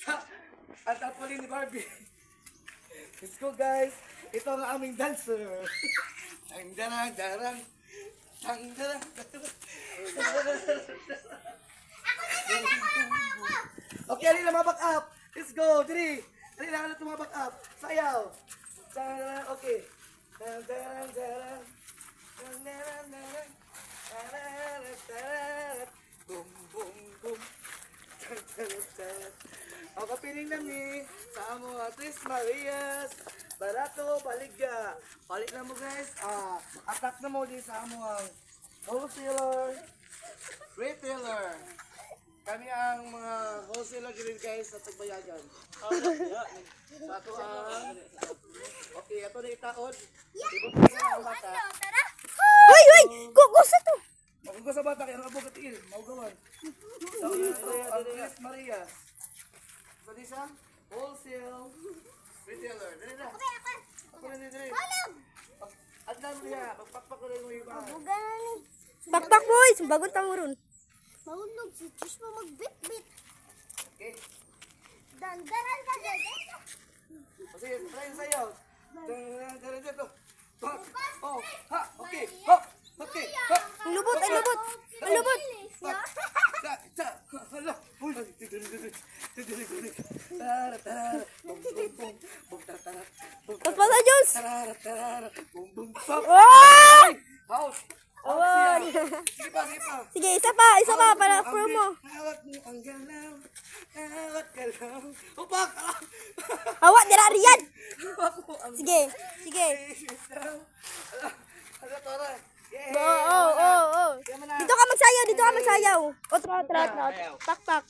Ang trampoline ni Barbie. Let's go guys. Ito ang aming dancer. Tang darang darang. Tang darang darang. Okay, alin na mabak up. Let's go. Diri. Alin na tumabak up. Sayaw. Okay. Tang darang darang. Tang darang darang. Tarara tarara. Boom boom boom. Tang tarara tarara. Ang kapiling nami sa amo Tres Marias. Barato, baligya. Balik na mo guys. Attack na mo din sa amo ang wholesaler, retailer. Kami ang mga wholesaler din guys sa Tagbayagan. Ato ang... Okay, ato na itaod. Ibot na ang bata. Hoy, hoy! Gusto to! Kung ko sa bata, kaya ang abog at il. Maugawan. Sa Tres Marias. So this ang wholesale retailer. Dali na. Ako na dali. At na mo niya. Magpakpak ko rin mo iba. Pakpak boys! Bagong tamuron. Mahulog si Josh mo magbit-bit. Okay. Dandaran ka dyan. Kasi try sayaw. Dali dito. Oh, ha, okay. Hop, okay. Hop. Ang lubot, ang lubot! Ang lubot! Hala. Uy, dili. Tara, tara. Bum, bum, bum. Bum, tara, tara. Bum, Pas pasa, Jules! tara, tara. Bum, bum, pop. Ay! Out. Awan! Sige pa, sige pa. Sige, isa pa, para promo. Hawak mo ang galaw. Hawak galaw. Upak! Hawak, dira riyan! Hawak mo ang Sige, sige. galaw. Hala, tara. Oo. Dito ka magsayaw, dito ka magsayaw. O, tra. Pakpak.